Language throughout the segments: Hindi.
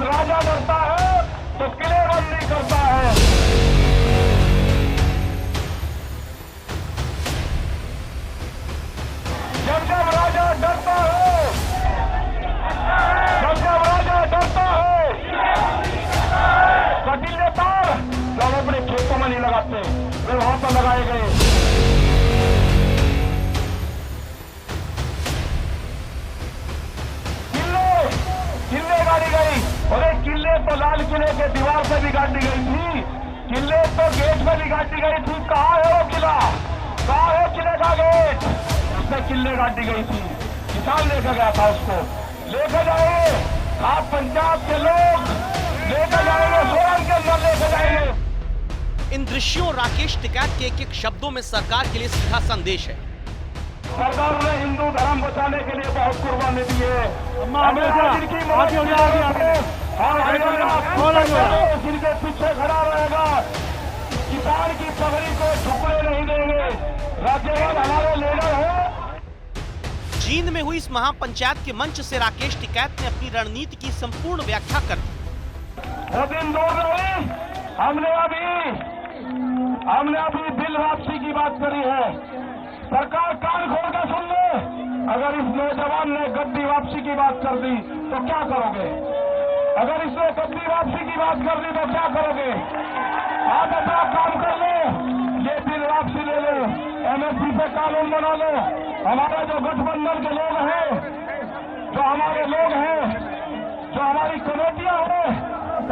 जब राजा डरता है तो किलेबंदी करता है। जब जब राजा डरता है, जब जब राजा डरता है, कटीले तार जो हम अपने खेतों में नहीं लगाते, वे वहां पर लगाए गए। किले गाड़ी गई, और एक किले तो लाल किले के दीवार से भी गाड़ी गई थी, किले तो गेट में भी गाड़ी गई थी। कहाँ है वो किला, कहाँ है किले का गेट? उसमें किले गाड़ी गई थी, किसान लेकर गया था उसको। लेकर जाएंगे आप पंजाब के लोग, लेकर जाएंगे सोरंग के अंदर, लेकर जाएंगे। इन दृश्यों राकेश टिकैत के एक एक शब्दों में सरकार के लिए सीधा संदेश है। सरकार ने हिंदू धर्म बचाने के लिए बहुत कुर्बानी दी है। जिनके पीछे खड़ा रहेगा, किसान की पगड़ी को झुकने नहीं देंगे। राज्यपाल हमारे लीडर है। जींद में हुई इस महापंचायत के मंच से राकेश टिकैत ने अपनी रणनीति की संपूर्ण व्याख्या कर दी। वो दिन दूर नहीं, हमने अभी बिल वापसी की बात करी है। सरकार कान खोल कर सुन ले, अगर इस नौजवान ने गद्दी वापसी की बात कर दी तो क्या करोगे? अगर इसने गद्दी वापसी की बात कर दी तो क्या करोगे? आप अपना काम कर लो, ये बिल वापसी ले लो, एमएसपी से कानून बना लो। हमारे जो गठबंधन के लोग हैं, जो हमारे लोग हैं, जो हमारी कमेटियां हैं,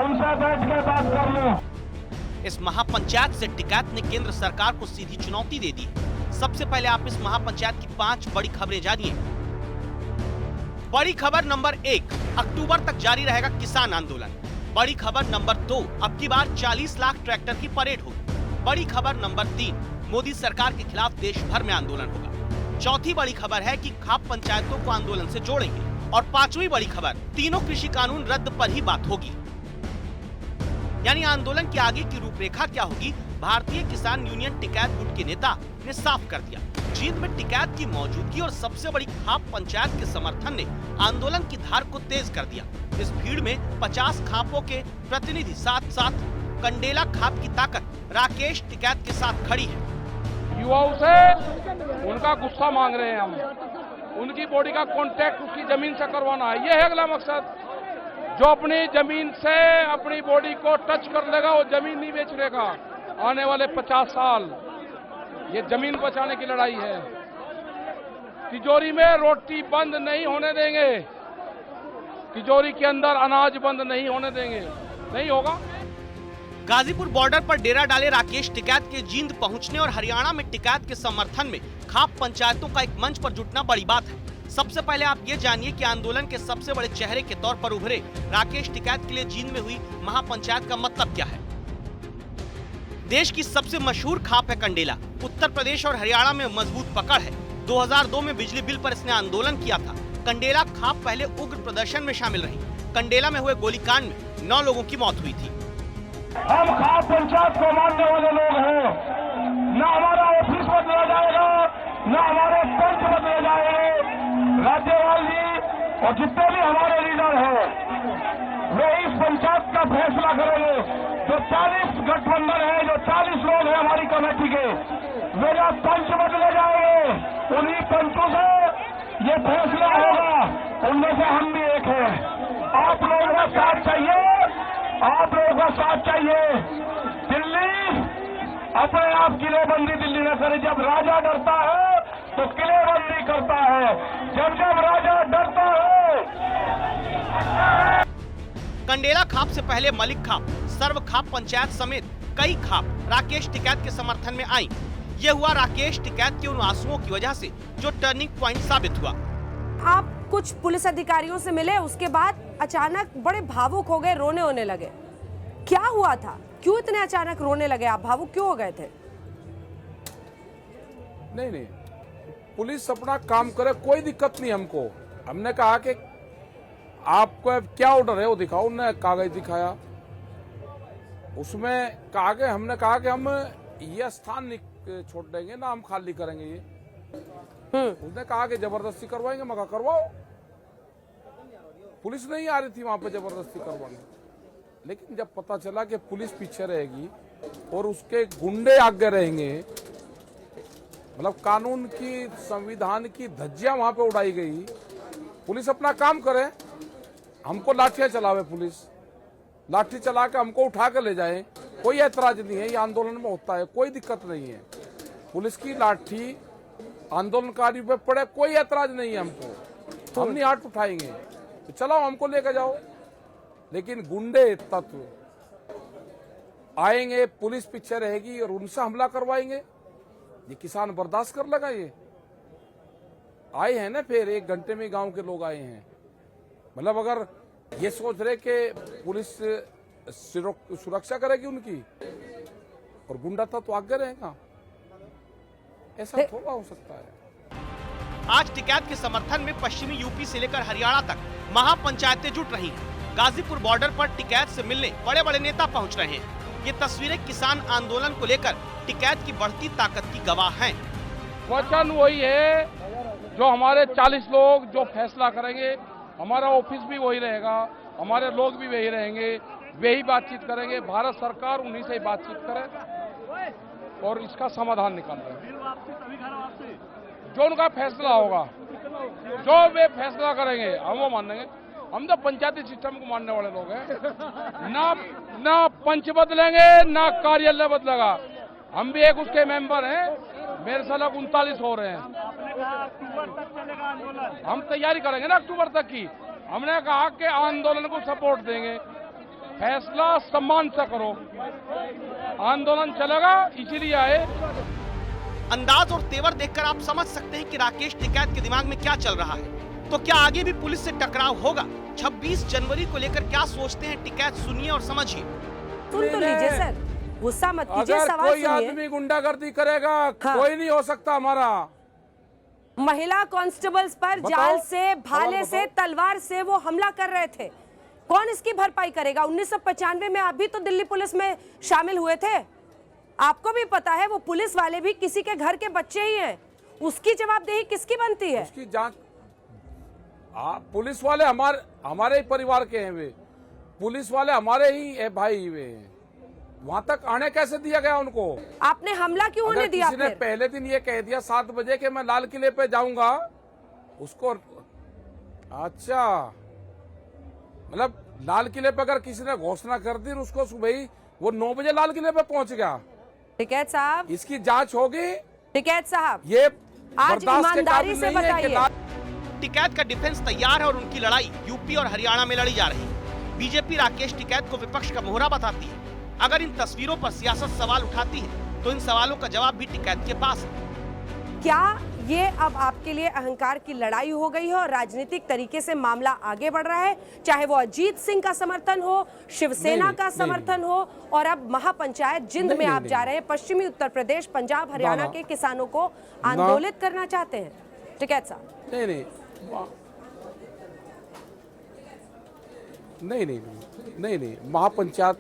उनसे बैठ के बात कर लो। इस महापंचायत से टिकैत ने केंद्र सरकार को सीधी चुनौती दे दी। सबसे पहले आप इस महापंचायत की 5 बड़ी खबरें जानिए। बड़ी खबर नंबर 1, अक्टूबर तक जारी रहेगा किसान आंदोलन। बड़ी खबर नंबर 2, अब की बार 40 लाख ट्रैक्टर की परेड होगी। बड़ी खबर नंबर 3, मोदी सरकार के खिलाफ देश भर में आंदोलन होगा। चौथी बड़ी खबर है कि खाप पंचायतों को आंदोलन से जोड़ेंगे। और 5वीं बड़ी खबर, तीनों कृषि कानून रद्द पर ही बात होगी। यानी आंदोलन की आगे की रूपरेखा क्या होगी, भारतीय किसान यूनियन टिकैत गुट के नेता ने साफ कर दिया। जींद में टिकैत की मौजूदगी और सबसे बड़ी खाप पंचायत के समर्थन ने आंदोलन की धार को तेज कर दिया। इस भीड़ में 50 खापों के प्रतिनिधि, साथ साथ कंडेला खाप की ताकत राकेश टिकैत के साथ खड़ी है। युवाओं से उनका गुस्सा मांग रहे हैं हम, उनकी बॉडी का कॉन्टैक्ट उसकी जमीन से करवाना है, ये है अगला मकसद। जो अपनी जमीन से अपनी बॉडी को टच कर लेगा वो जमीन नहीं बेच लेगा। आने वाले 50 साल ये जमीन बचाने की लड़ाई है। तिजोरी में रोटी बंद नहीं होने देंगे, तिजोरी के अंदर अनाज बंद नहीं होने देंगे, नहीं होगा। गाजीपुर बॉर्डर पर डेरा डाले राकेश टिकैत के जींद पहुंचने और हरियाणा में टिकैत के समर्थन में खाप पंचायतों का एक मंच पर जुटना बड़ी बात है। सबसे पहले आप ये जानिए कि आंदोलन के सबसे बड़े चेहरे के तौर पर उभरे राकेश टिकैत के लिए जींद में हुई महापंचायत का मतलब क्या है। देश की सबसे मशहूर खाप है कंडेला। उत्तर प्रदेश और हरियाणा में मजबूत पकड़ है। 2002 में बिजली बिल पर इसने आंदोलन किया था। कंडेला खाप पहले उग्र प्रदर्शन में शामिल रही। कंडेला में हुए गोलीकांड में 9 लोगों की मौत हुई थी। हम खाप पंचायत को मानने वाले लोग हैं। न हमारा ऑफिस बदला जाएगा, न हमारे पंच बदले जाएंगे। राज्यपाल जी और जितने भी हमारे लीडर हैं, वे इस पंचायत का फैसला करेंगे। जो 40 गठबंधन है, जो 40 लोग हैं हमारी कमेटी के, वे जब पंच बदले जाएंगे, उन्हीं पंचों से ये फैसला होगा। उनमें से हम भी एक हैं। आप लोगों का साथ चाहिए, आप लोगों का साथ चाहिए। दिल्ली अपने आप किलेबंदी दिल्ली न करे। जब राजा डरता है तो किलेबंदी करता है। जब जब राजा डरता है। कंडेला खाप से पहले मलिक खाप, सर्व खाप पंचायत समेत कई खाप राकेश टिकैत के समर्थन में आई। ये हुआ राकेश टिकैत के उन आंसुओं की वजह से जो टर्निंग पॉइंट साबित हुआ। आप कुछ पुलिस अधिकारियों से मिले, उसके बाद अचानक बड़े भावुक हो गए, रोने होने लगे। क्या हुआ था, क्यों इतने अचानक रोने लगे, आप भावुक क्यों हो गए थे? नहीं, पुलिस अपना काम करे, कोई दिक्कत नहीं हमको। हमने कहा कि आपको क्या ऑर्डर है वो दिखाओ। उन्होंने कागज दिखाया, उसमें हमने कहा कि हम ये स्थान नहीं छोड़ देंगे ना, हम खाली करेंगे ये। उसने कहा कि जबरदस्ती करवाएंगे, मगर करवाओ। पुलिस नहीं आ रही थी वहां पे जबरदस्ती करवाने, लेकिन जब पता चला कि पुलिस पीछे रहेगी और उसके गुंडे आगे रहेंगे, मतलब कानून की, संविधान की धज्जियां वहां पे उड़ाई गई। पुलिस अपना काम करे, हमको लाठियां चलावे, पुलिस लाठी चला के हमको उठा कर ले जाए, कोई ऐतराज नहीं है। ये आंदोलन में होता है, कोई दिक्कत नहीं है। पुलिस की लाठी आंदोलनकारियों पे पड़े, कोई ऐतराज नहीं है हमको, हम नहीं हाथ उठाएंगे, तो चलाओ, हमको लेकर जाओ। लेकिन गुंडे तत्व आएंगे, पुलिस पीछे रहेगी और उनसे हमला करवाएंगे, ये किसान बर्दाश्त कर लेगा? ये आए हैं ना, फिर 1 घंटे में गांव के लोग आए हैं। मतलब अगर ये सोच रहे कि पुलिस सुरक्षा करेगी उनकी और गुंडा तो आगे रहेगा, ऐसा थोड़ा हो सकता है। आज टिकैत के समर्थन में पश्चिमी यूपी से लेकर हरियाणा तक महापंचायतें जुट रही हैं। गाजीपुर बॉर्डर पर टिकैत से मिलने बड़े बड़े नेता पहुंच रहे हैं। ये तस्वीरें किसान आंदोलन को लेकर टिकैत की बढ़ती ताकत की गवाह हैं। वचन वही है, जो हमारे 40 लोग जो फैसला करेंगे, हमारा ऑफिस भी वही रहेगा, हमारे लोग भी वही रहेंगे, वही बातचीत करेंगे। भारत सरकार उन्हीं से बातचीत करे और इसका समाधान निकाल रहे हैं। जो उनका फैसला होगा, जो वे फैसला करेंगे, हम वो मानेंगे। हम तो पंचायती सिस्टम को मानने वाले लोग हैं। ना पंच बदलेंगे, ना कार्यालय बदलेगा। हम भी एक उसके मेंबर हैं, मेरे साल 39 हो रहे हैं। आपने कहा अक्टूबर तक चलेगा आंदोलन, हम तैयारी करेंगे ना अक्टूबर तक की। हमने कहा कि आंदोलन को सपोर्ट देंगे, फैसला सम्मान से करो, आंदोलन चलेगा, इसीलिए आए। अंदाज और तेवर देखकर आप समझ सकते हैं कि राकेश टिकैत के दिमाग में क्या चल रहा है। तो क्या आगे भी पुलिस से टकराव होगा? 26 जनवरी को लेकर क्या सोचते हैं टिकैत, सुनिए और समझिए। सुन तो लीजिए सर, गुस्सा मत कीजिए, अगर सवाल कोई सुनिए। आदमी गुंडागर्दी करेगा, हाँ। कोई नहीं हो सकता हमारा। महिला कांस्टेबल्स पर बताओ, जाल से, भाले बताओ। से, तलवार से वो हमला कर रहे थे। कौन इसकी भरपाई करेगा? 1995 में आप भी तो दिल्ली पुलिस में शामिल हुए थे, आपको भी पता है वो पुलिस वाले भी किसी के घर के बच्चे ही हैं। उसकी जवाबदेही किसकी बनती है? उसकी जांच, पुलिस वाले हमारे ही परिवार के हैं, वे पुलिस वाले हमारे ही भाई वे हैं। वहां तक आने कैसे दिया गया उनको? आपने हमला क्यों होने दिया? किसी ने पहले दिन ये कह दिया 7 बजे कि मैं लाल किले पे जाऊंगा, उसको अच्छा, मतलब लाल किले पे अगर किसी ने घोषणा कर दी, उसको सुबह ही वो 9 बजे लाल किले पे पहुंच गया। टिकैत साहब, इसकी जांच होगी। टिकैत साहब, ये आज बर्दाश्त के ईमानदारी काबिल से नहीं है कि बताइए। टिकैत का डिफेंस तैयार है और उनकी लड़ाई यूपी और हरियाणा में लड़ी जा रही है। बीजेपी राकेश टिकैत को विपक्ष का मोहरा बताती है। अगर इन तस्वीरों पर सियासत सवाल उठाती है तो इन सवालों का जवाब भी टिकैत के पास है। क्या ये अब आपके लिए अहंकार की लड़ाई हो गई है और राजनीतिक तरीके से मामला आगे बढ़ रहा है? चाहे वो अजीत सिंह का समर्थन हो, शिवसेना का समर्थन हो, और अब महापंचायत जिंद में आप जा रहे हैं, पश्चिमी उत्तर प्रदेश, पंजाब, हरियाणा के किसानों को आंदोलित करना चाहते हैं। टिकैत साहब, नहीं, महापंचायत,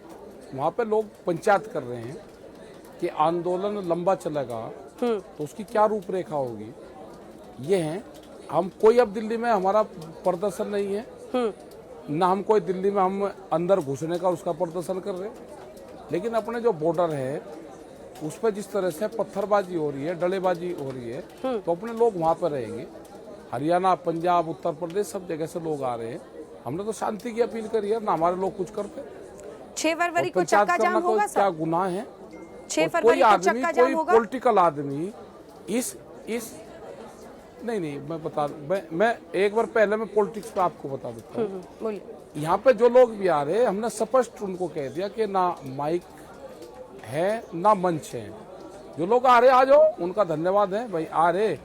वहाँ पे लोग पंचायत कर रहे हैं कि आंदोलन लंबा चलेगा तो उसकी क्या रूपरेखा होगी, ये है। हम कोई अब दिल्ली में हमारा प्रदर्शन नहीं है, ना हम कोई दिल्ली में हम अंदर घुसने का उसका प्रदर्शन कर रहे, लेकिन अपने जो बॉर्डर है उस पर जिस तरह से पत्थरबाजी हो रही है, डलेबाजी हो रही है, तो अपने लोग वहाँ पर रहेंगे। हरियाणा, पंजाब, उत्तर प्रदेश, सब जगह से लोग आ रहे हैं। हमने तो शांति की अपील करी है, ना हमारे लोग कुछ करते। 6 फरवरी को चक्का जाम होगा सर? क्या गुनाह है? 6 फरवरी को चक्का जाम होगा? पॉलिटिकल आदमी इस नहीं, मैं बता, मैं एक बार पहले मैं पॉलिटिक्स पे आपको बता देता हूँ। बोलिए। यहाँ पे जो लोग भी आ रहे हैं, हमने स्पष्ट उनको कह दिया कि ना माइक है ना मंच है। जो लोग आ रहे आ जाओ, उनका धन्यवाद है भाई, आ रहे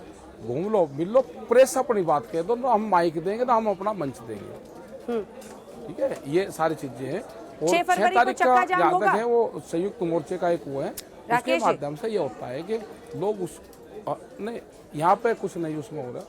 घूम लो, मिल लो, प्रेस अपनी बात कह दो, ना हम माइक देंगे ना हम अपना मंच देंगे, ठीक है। ये सारी चीजें हैं। और 6 फरवरी को चक्का जाम होगा? है वो संयुक्त मोर्चे का एक वो है, उसके माध्यम से ये होता है कि लोग उस नहीं, यहाँ पे कुछ नहीं उसमें हो रहा।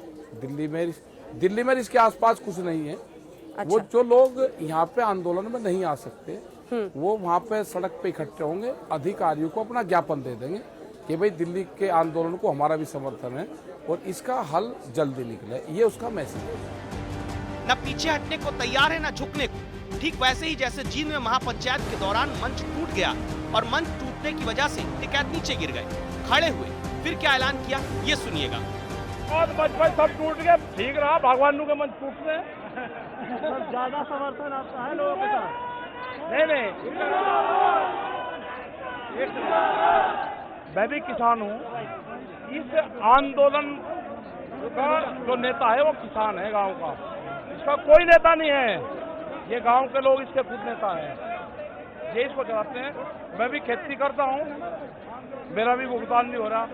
दिल्ली में इसके आसपास कुछ नहीं है। अच्छा। वो जो लोग यहाँ पे आंदोलन में नहीं आ सकते, वो वहाँ पे सड़क पे इकट्ठे होंगे, अधिकारियों को अपना ज्ञापन दे देंगे कि भाई दिल्ली के आंदोलन को हमारा भी समर्थन है और इसका हल जल्दी निकले। ये उसका मैसेज है। न पीछे हटने को तैयार है न झुकने को। ठीक वैसे ही जैसे जींद में महापंचायत के दौरान मंच टूट गया और मंच टूटने की वजह से टिकैत नीचे गिर गए, खड़े हुए, फिर क्या ऐलान किया ये सुनिएगा। और बचपन सब टूट गया, ठीक रहा, भगवान के मंच टूटने ज्यादा समर्थन आपका है लोगों के साथ? नहीं, मैं भी किसान हूँ। इस आंदोलन का जो नेता है वो किसान है गांव का, इसका कोई नेता नहीं है। ये गांव के लोग इसके खुद नेता हैं, ये इसको चलाते हैं। मैं भी खेती करता हूँ, मेरा भी भुगतान नहीं हो रहा,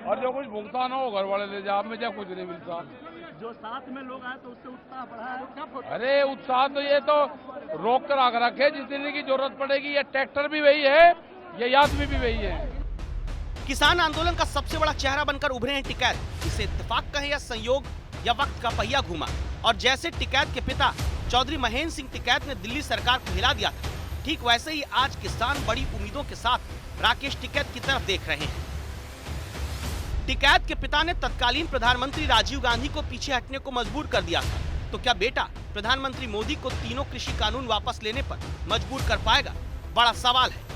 और जो कुछ भुगतान हो घर वाले ले जा, मुझे कुछ नहीं मिलता। जो साथ में लोग आए तो उससे उत्साह बढ़ा है। अरे उत्साह तो ये तो रोक कर आकर रखे, जिस दिन की जरूरत पड़ेगी। ये ट्रैक्टर भी वही है, ये आदमी भी वही है। किसान आंदोलन का सबसे बड़ा चेहरा बनकर उभरे हैं टिकैत। इसे इत्तेफाक कहे या संयोग या वक्त का पहिया घूमा, और जैसे टिकैत के पिता चौधरी महेंद्र सिंह टिकैत ने दिल्ली सरकार को हिला दिया था, ठीक वैसे ही आज किसान बड़ी उम्मीदों के साथ राकेश टिकैत की तरफ देख रहे हैं। टिकैत के पिता ने तत्कालीन प्रधानमंत्री राजीव गांधी को पीछे हटने को मजबूर कर दिया था, तो क्या बेटा प्रधानमंत्री मोदी को तीनों कृषि कानून वापस लेने पर मजबूर कर पाएगा? बड़ा सवाल है।